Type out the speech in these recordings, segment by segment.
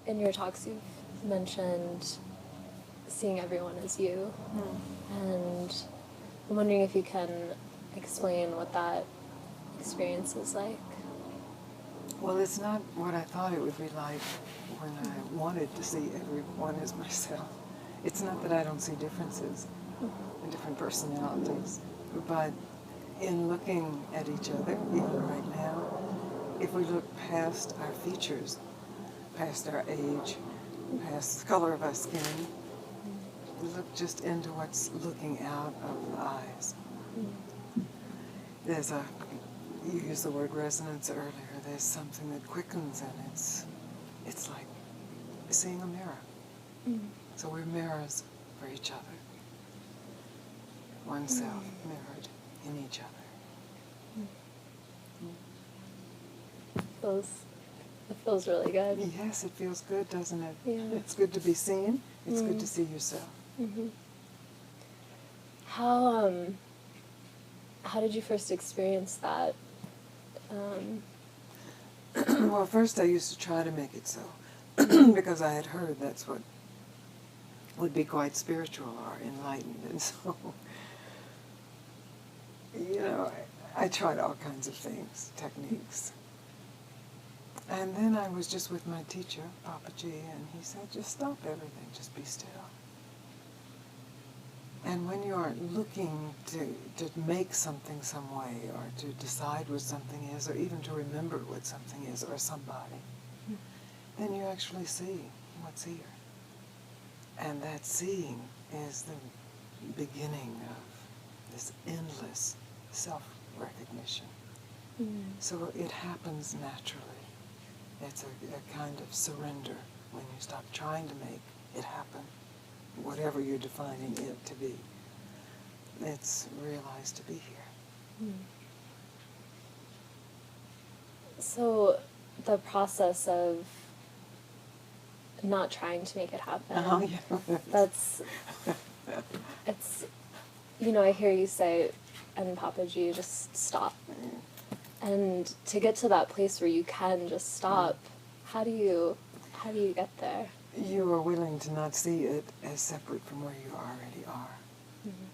in your talks you've mentioned seeing everyone as you, and I'm wondering if you can explain what that experience is like. Well, it's not what I thought it would be like when I wanted to see everyone as myself. It's not that I don't see differences and different personalities, but in looking at each other, even right now, if we look past our features, past our age, past the color of our skin, we look just into what's looking out of the eyes. There's a, you used the word resonance earlier, there's something that quickens, and it's like seeing a mirror. So we're mirrors for each other. Oneself mirrored in each other. It feels really good. Yes, it feels good, doesn't it? Yeah. It's good to be seen. It's good to see yourself. How did you first experience that? Well, first I used to try to make it so, because I had heard that's what would be quite spiritual or enlightened, and so, you know, I tried all kinds of things, techniques. And then I was just with my teacher, Papa G, and he said, just stop everything, just be still. And when you aren't looking to make something some way, or to decide what something is, or even to remember what something is, or somebody, then you actually see what's here. And that seeing is the beginning of this endless self-recognition. So it happens naturally. It's a kind of surrender when you stop trying to make it happen, whatever you're defining it to be. It's realized to be here. So the process of not trying to make it happen, it's, you know, I hear you say, and Papa G, just stop. And to get to that place where you can just stop, how do you get there? You are willing to not see it as separate from where you already are.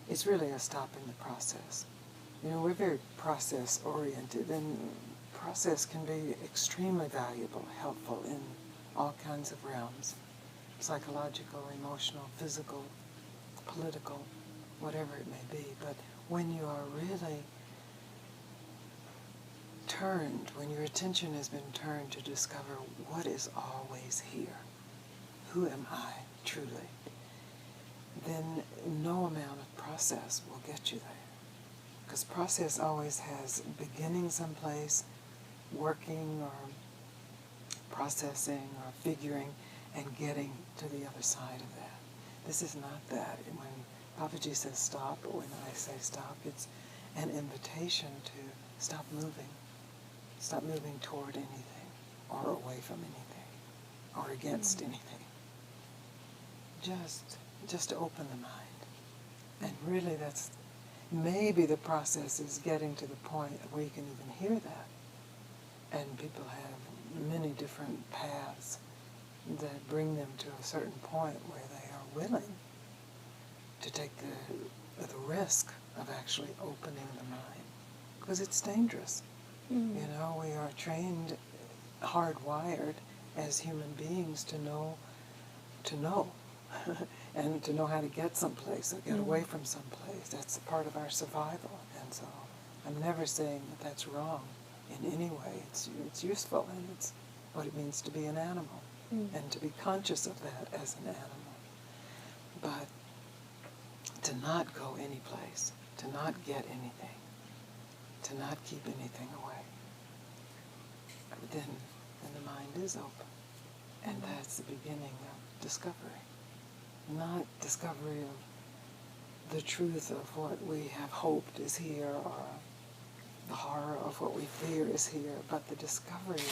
It's really a stop in the process. You know, we're very process-oriented, and process can be extremely valuable, helpful in all kinds of realms, psychological, emotional, physical, political, whatever it may be. But when you are really turned, when your attention has been turned to discover what is always here, who am I truly, then no amount of process will get you there. Because process always has beginning someplace, working or processing or figuring, and getting to the other side of that. This is not that. And when Papaji says stop, or when I say stop, it's an invitation to stop moving. Stop moving toward anything, or away from anything, or against anything. Just to open the mind. And really that's, maybe the process is getting to the point where you can even hear that. And people have many different paths that bring them to a certain point where they are willing to take the risk of actually opening the mind. Because it's dangerous. You know, we are trained, hardwired as human beings to know, and to know how to get someplace or get away from someplace. That's part of our survival. And so I'm never saying that that's wrong in any way. It's useful, and it's what it means to be an animal, and to be conscious of that as an animal. But to not go any place, to not get anything, to not keep anything away, then the mind is open. And that's the beginning of discovery. Not discovery of the truth of what we have hoped is here, or the horror of what we fear is here, but the discovery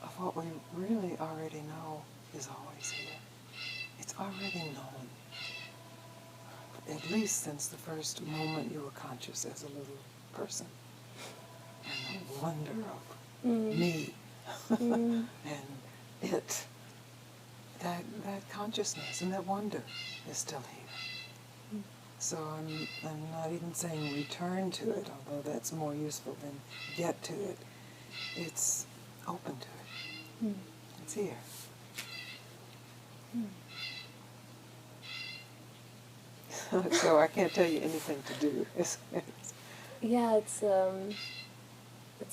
of what we really already know is always here. It's already known. At least since the first moment you were conscious as a little person. And the wonder of me and it that consciousness and that wonder is still here. So I'm not even saying return to it, although that's more useful than get to it. It's open to it. It's here. So I can't tell you anything to do. Yeah, it's an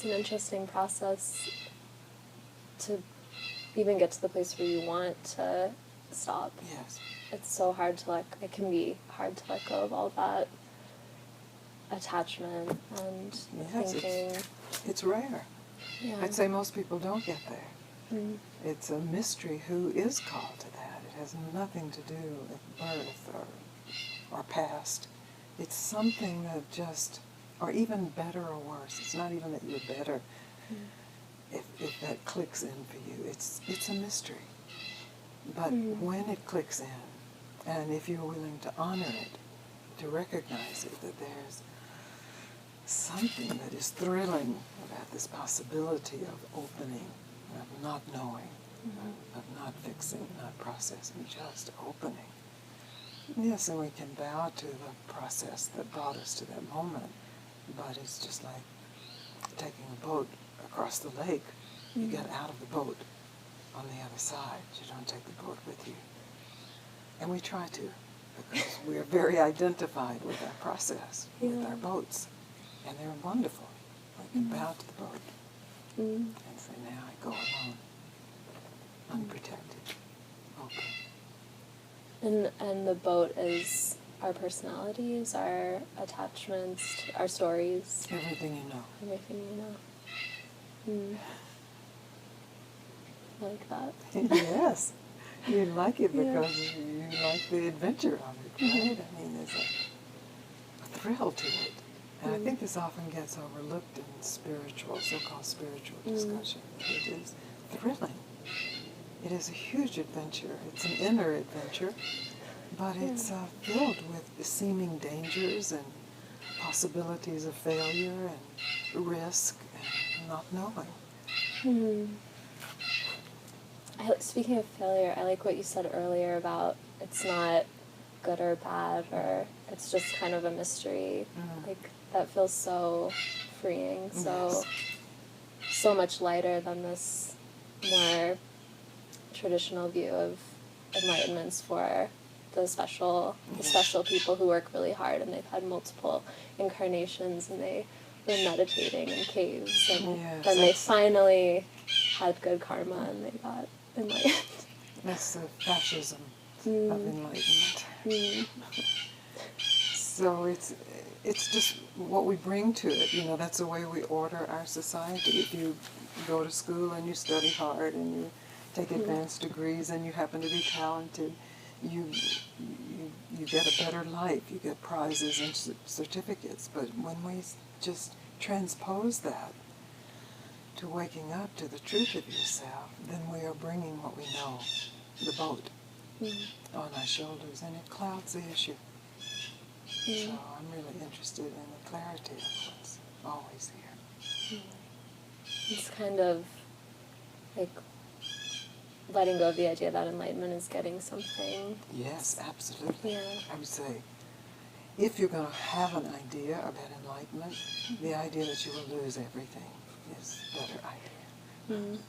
interesting process to even get to the place where you want to stop. Yes. It's so hard to it can be hard to let go of all that attachment and thinking. It's rare. Yeah. I'd say most people don't get there. Mm. It's a mystery who is called to that. It has nothing to do with birth or past. It's something that just, or even better or worse. It's not even that you're better. If that clicks in for you, it's a mystery. But when it clicks in, and if you're willing to honor it, to recognize it, that there's something that is thrilling about this possibility of opening, of not knowing, of not fixing, not processing, just opening. Yes, and we can bow to the process that brought us to that moment, but it's just like taking a boat across the lake. You get out of the boat on the other side. You don't take the boat with you. And we try to, because we're very identified with our process, with our boats. And they're wonderful. We can bow to the boat and say, now I go alone, unprotected, open. And the boat is our personalities, our attachments, our stories. Everything you know. Everything you know. I like that. Yes. You like it because you like the adventure of it, right? I mean, there's a thrill to it. And I think this often gets overlooked in spiritual, so-called spiritual discussion. It is thrilling. It is a huge adventure. It's an inner adventure, but it's filled with seeming dangers and possibilities of failure and risk and not knowing. Speaking of failure, I like what you said earlier about it's not good or bad, or it's just kind of a mystery. Like, that feels so freeing, so much lighter than this more traditional view of enlightenments for the special people who work really hard and they've had multiple incarnations and they were meditating in caves and then they finally had good karma and they got enlightened. That's the fascism of enlightenment. So it's just what we bring to it. You know, that's the way we order our society. If you go to school and you study hard and you take advanced degrees and you happen to be talented, you get a better life. You get prizes and certificates. But when we just transpose that to waking up to the truth of yourself, then we are bringing what we know, the boat, on our shoulders, and it clouds the issue. So I'm really interested in the clarity of what's always here. It's kind of like letting go of the idea that enlightenment is getting something. Yes, absolutely. Yeah. I would say, if you're going to have an idea about enlightenment, the idea that you will lose everything is a better idea.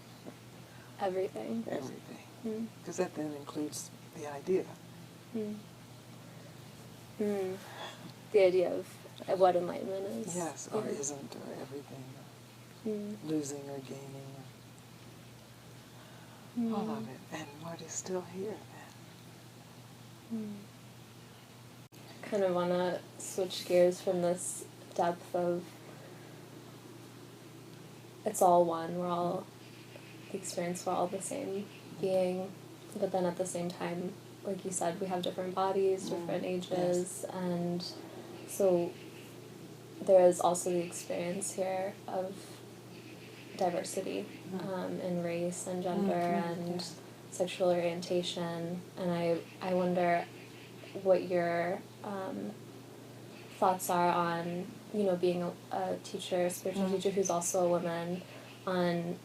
Everything. Everything. Because that then includes the idea. The idea of what enlightenment is. Yes, or isn't, or everything. Losing or gaining. All of it. And what is still here then? Kind of want to switch gears from this depth of it's all one, we're all we're all the same being, but then at the same time, like you said, we have different bodies, different ages, and so there is also the experience here of diversity in race and gender and sexual orientation, and I wonder what your thoughts are on, being a teacher, a spiritual teacher who's also a woman, on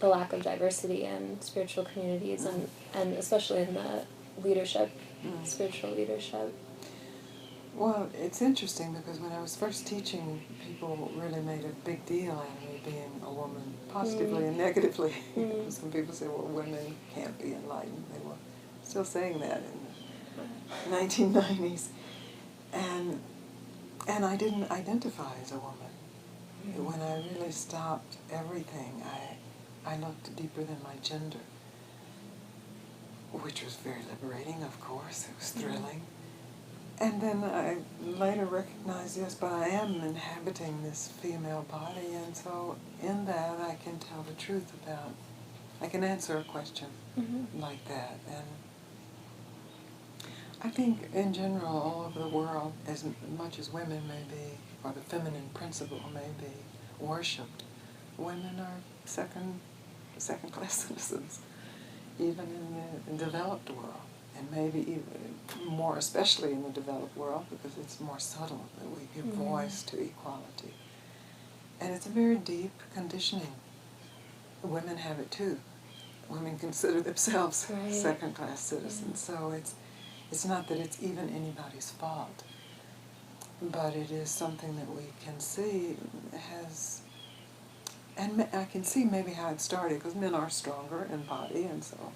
the lack of diversity in spiritual communities, and especially in the leadership, spiritual leadership. Well, it's interesting because when I was first teaching, people really made a big deal out of me being a woman, positively and negatively. Some people say, well, women can't be enlightened. They were still saying that in the 1990s. And I didn't identify as a woman. When I really stopped everything, I looked deeper than my gender, which was very liberating, of course. It was thrilling. And then I later recognized, yes, but I am inhabiting this female body, and so in that I can tell the truth about, I can answer a question like that. And I think in general, all over the world, as much as women may be, or the feminine principle may be worshipped, women are second-class citizens, even in the developed world. And maybe even more especially in the developed world, because it's more subtle that we give voice to equality. And it's a very deep conditioning. Women have it too. Women consider themselves second-class citizens. So it's not that it's even anybody's fault, but it is something that we can see has, and I can see maybe how it started, because men are stronger in body, and so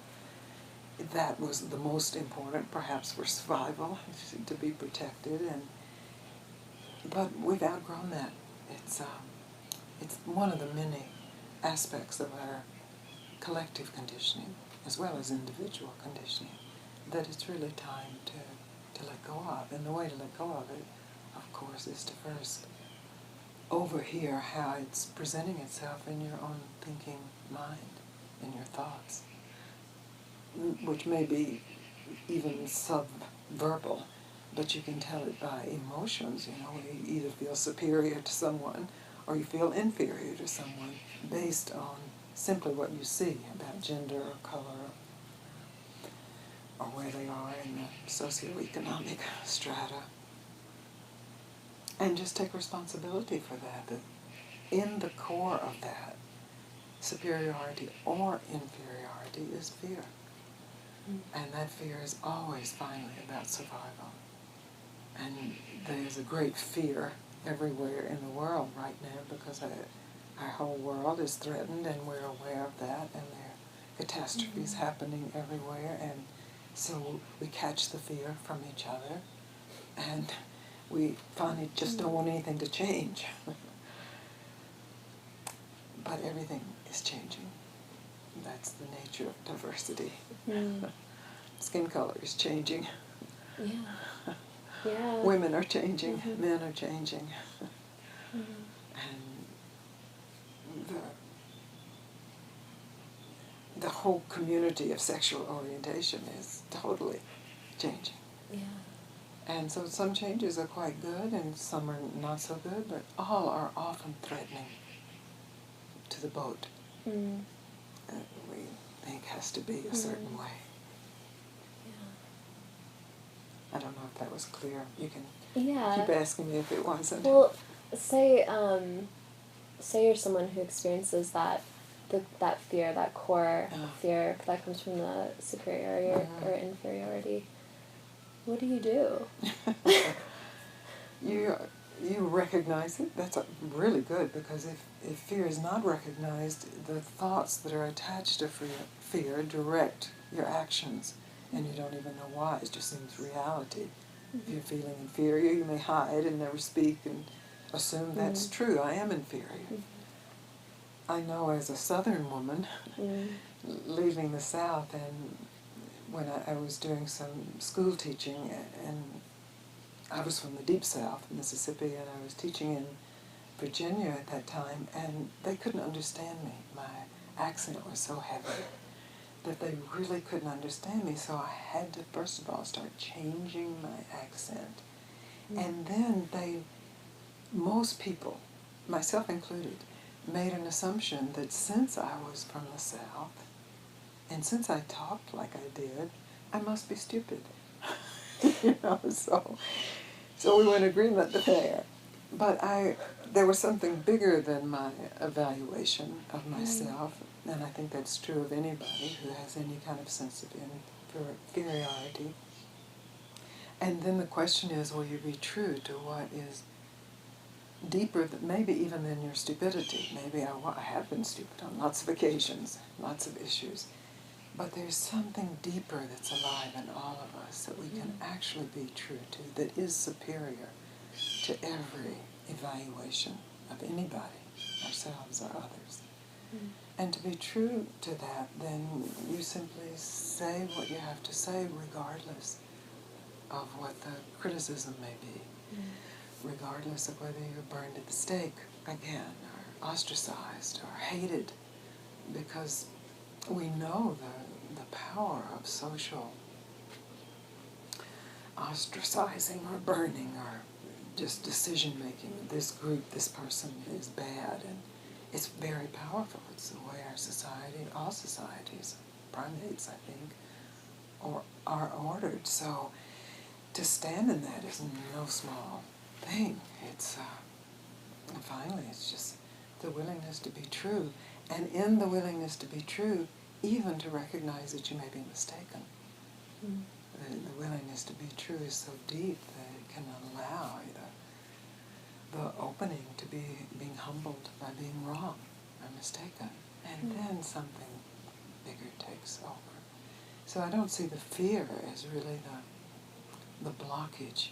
that was the most important, perhaps for survival, to be protected. But we've outgrown that. It's one of the many aspects of our collective conditioning, as well as individual conditioning, that it's really time to let go of. And the way to let go of it, of course, is to first overhear how it's presenting itself in your own thinking mind, in your thoughts, which may be even sub-verbal, but you can tell it by emotions. You know, you either feel superior to someone or you feel inferior to someone based on simply what you see about gender or color or where they are in the socioeconomic strata. And just take responsibility for that in the core of that, superiority or inferiority is fear. And that fear is always finally about survival. And there's a great fear everywhere in the world right now, because our whole world is threatened, and we're aware of that, and there are catastrophes happening everywhere, and so we catch the fear from each other, and we finally just don't want anything to change. But everything is changing. That's the nature of diversity. Skin color is changing. Yeah. Women are changing. Men are changing. And the whole community of sexual orientation is totally changing. Yeah. And so some changes are quite good and some are not so good, but all are often threatening to the boat. That we think has to be a certain way. I don't know if that was clear. You can keep asking me if it wasn't. Well, say you're someone who experiences that fear, that core fear that comes from the superiority or inferiority. What do you do? You recognize it. That's really good, because if fear is not recognized, the thoughts that are attached to fear direct your actions, and you don't even know why. It just seems reality. If you're feeling inferior, you may hide and never speak and assume that's true. I am inferior. I know as a Southern woman, leaving the South, and when I was doing some school teaching, and I was from the Deep South, Mississippi, and I was teaching in Virginia at that time, and they couldn't understand me. My accent was so heavy that they really couldn't understand me, so I had to, first of all, start changing my accent. And then most people, myself included, made an assumption that since I was from the South, and since I talked like I did, I must be stupid. So we were in agreement there. But there was something bigger than my evaluation of myself, And I think that's true of anybody who has any kind of sense of inferiority. And then the question is, will you be true to what is deeper, maybe even than your stupidity? Maybe I have been stupid on lots of occasions, lots of issues. But there's something deeper that's alive in all of us that we can actually be true to, that is superior to every evaluation of anybody, ourselves or others. And to be true to that, then you simply say what you have to say regardless of what the criticism may be, regardless of whether you're burned at the stake again, or ostracized, or hated, because we know the power of social ostracizing or burning or just decision-making. This group, this person is bad, and it's very powerful. It's the way our society, all societies, primates, I think, are ordered. So to stand in that is no small thing. It's, and finally, it's just the willingness to be true. And in the willingness to be true, even to recognize that you may be mistaken. The willingness to be true is so deep that it can allow the opening to be being humbled by being wrong or mistaken. And then something bigger takes over. So I don't see the fear as really the blockage.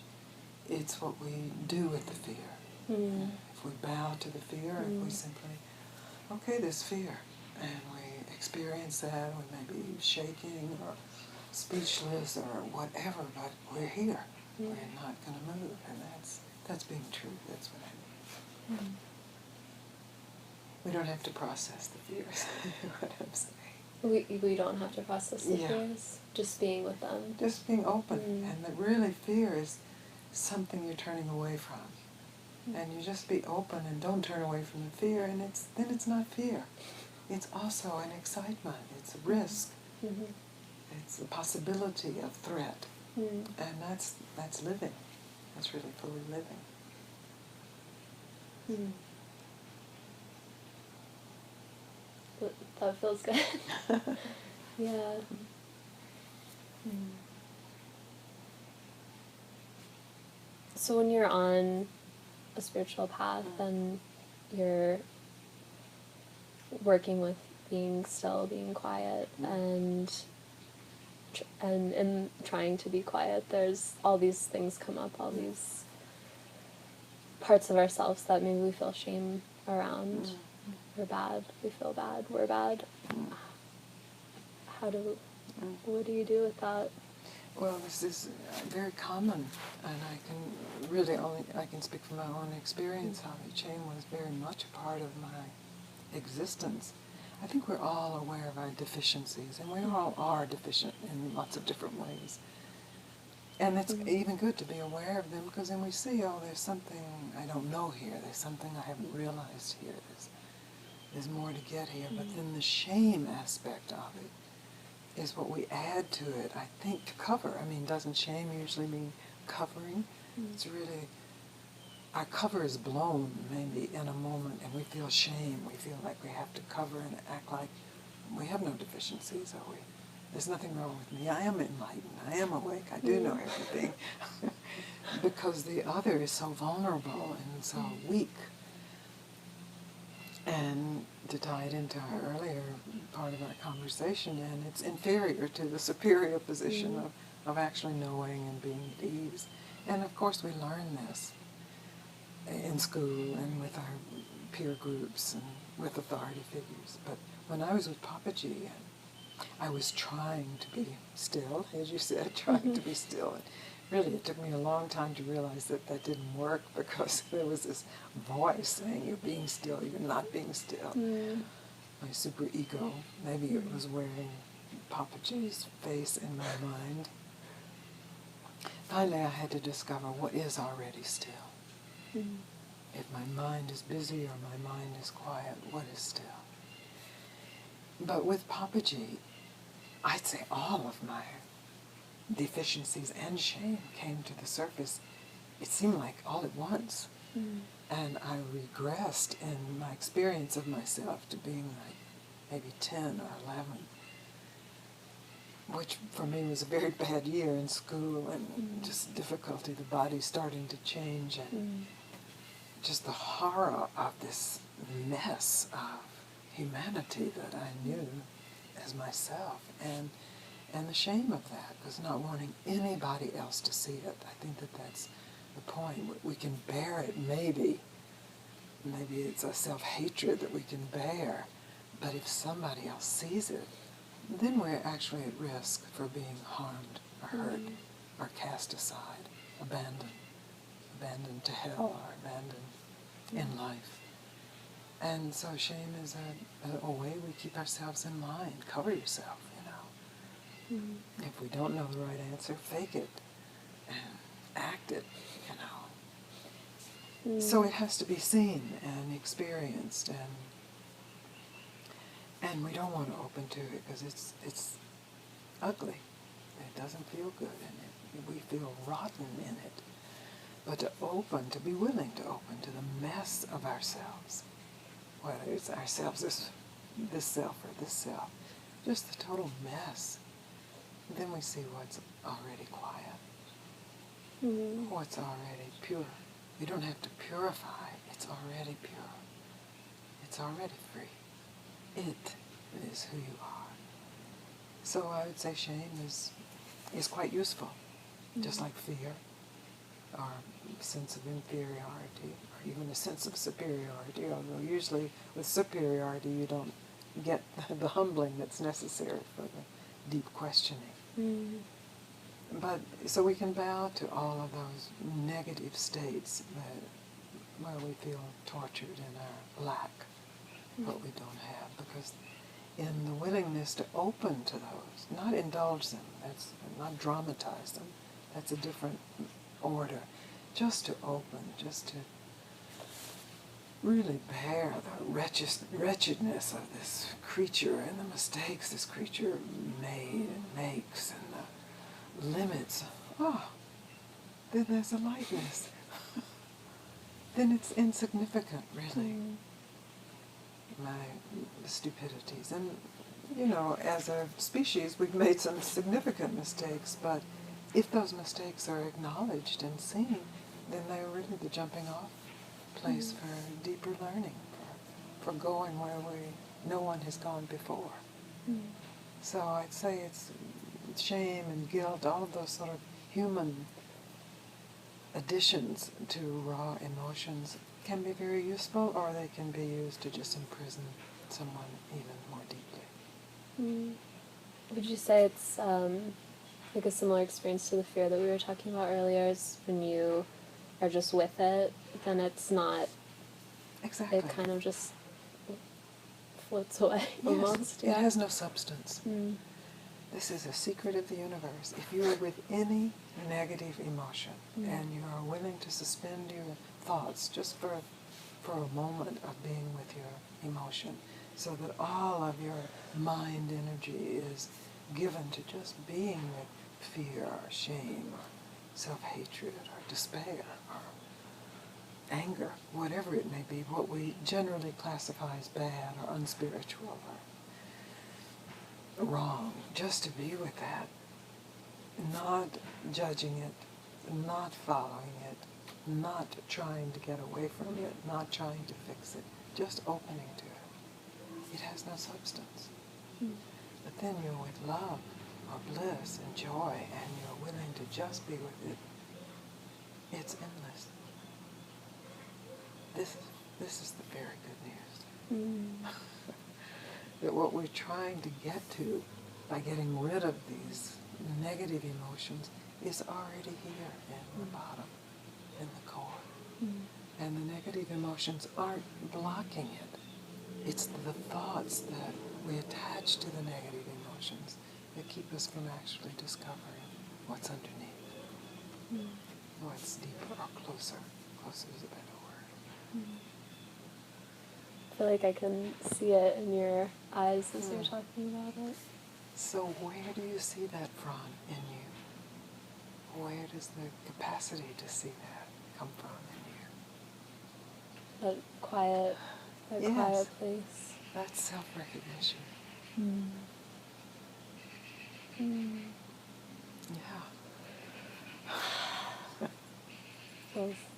It's what we do with the fear. If we bow to the fear, if we simply, okay, there's fear, and we experience that, we may be shaking or speechless or whatever, but we're here. We're not going to move, and that's being true. That's what I mean. We don't have to process the fears. What I'm saying. We don't have to process the fears. Just being with them. Just being open, and that really fear is something you're turning away from. And you just be open and don't turn away from the fear, and then it's not fear. It's also an excitement. It's a risk. It's the possibility of threat. And that's living. That's really fully living. That feels good. Yeah. So when you're on a spiritual path and you're working with being still, being quiet, and trying to be quiet, there's all these things come up, all these parts of ourselves that maybe we feel shame around. We're bad, we feel bad, we're bad. What do you do with that? Well, this is very common, and I can speak from my own experience how the shame was very much a part of my existence. I think we're all aware of our deficiencies, and we all are deficient in lots of different ways. And it's even good to be aware of them, because then we see, oh, there's something I don't know here, there's something I haven't realized here, there's more to get here. But then the shame aspect of it is what we add to it, I think, to cover. I mean, doesn't shame usually mean covering? It's really, our cover is blown maybe in a moment, and we feel shame. We feel like we have to cover and act like we have no deficiencies, are we? There's nothing wrong with me. I am enlightened. I am awake. I do know everything. Because the other is so vulnerable and so weak. And to tie it into our earlier part of our conversation, and it's inferior to the superior position of actually knowing and being at ease. And of course we learn this in school and with our peer groups and with authority figures. But when I was with Papaji, I was trying to be still, as you said, trying to be still. And really, it took me a long time to realize that that didn't work, because there was this voice saying, you're being still, you're not being still. My super ego, maybe it was wearing Papaji's face in my mind. Finally, I had to discover what is already still. If my mind is busy or my mind is quiet, what is still? But with Papaji, I'd say all of my deficiencies and shame came to the surface. It seemed like all at once. And I regressed in my experience of myself to being like maybe 10 or 11, which for me was a very bad year in school and just difficulty, the body starting to change and just the horror of this mess of humanity that I knew as myself, and the shame of that, because not wanting anybody else to see it. I think that that's the point. We can bear it, maybe it's a self-hatred that we can bear, but if somebody else sees it, then we're actually at risk for being harmed or hurt or cast aside, abandoned to hell or abandoned in life. And so shame is a way we keep ourselves in line. Cover yourself, you know. If we don't know the right answer, fake it and act it, you know. So it has to be seen and experienced, and we don't want to open to it because it's ugly. It doesn't feel good, and we feel rotten in it. But to be willing to open to the mess of ourselves, whether it's ourselves, this self or this self, just the total mess, then we see what's already quiet, what's already pure. We don't have to purify, it's already pure. It's already free. It is who you are. So I would say shame is quite useful, just like fear, or a sense of inferiority, or even a sense of superiority, although usually with superiority you don't get the humbling that's necessary for the deep questioning. But so we can bow to all of those negative states where we feel tortured in our lack, what we don't have, because in the willingness to open to those, not indulge them, that's not dramatize them, that's a different order, just to open, just to really bear the wretchedness of this creature and the mistakes this creature made and makes and the limits. Then there's a lightness. Then it's insignificant, really. My stupidities. And, you know, as a species, we've made some significant mistakes, but if those mistakes are acknowledged and seen, then they're really the jumping off place for deeper learning, for going where no one has gone before. So I'd say it's shame and guilt, all of those sort of human additions to raw emotions can be very useful, or they can be used to just imprison someone even more deeply. Would you say it's like a similar experience to the fear that we were talking about earlier? Is when you are just with it, then it's not. Exactly. It kind of just floats away, yes, almost. It has no substance. This is a secret of the universe. If you are with any negative emotion and you are willing to suspend your thoughts just for a moment of being with your emotion, so that all of your mind energy is given to just being with fear or shame or self-hatred or despair or anger, whatever it may be, what we generally classify as bad or unspiritual or wrong, just to be with that, not judging it, not following it, not trying to get away from it, not trying to fix it, just opening to it. It has no substance. But then you're with love or bliss and joy, and you're willing to just be with it. It's endless. This is the very good news. That what we're trying to get to by getting rid of these negative emotions is already here in the bottom, in the core. And the negative emotions aren't blocking it. It's the thoughts that we attach to the negative emotions that keep us from actually discovering what's underneath. What's deeper or closer. Closer is a better word. I feel like I can see it in your eyes as you're talking about it. So where do you see that from in you? Where does the capacity to see that come from in you? That quiet Yes. place. That's self-recognition. Mm. Mm. Yeah.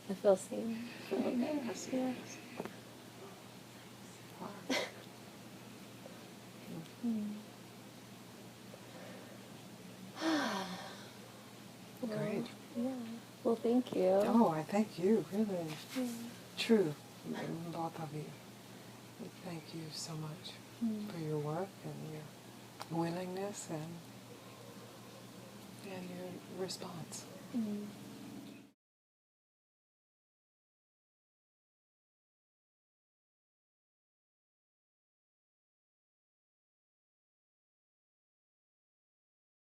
I feel seen. Yes, Yeah. yes. Mm. Great. Yeah. Well, thank you. Oh, I thank you, really. Yeah. True, both of you. Thank you so much Mm. for your work and your willingness and your response. Mm.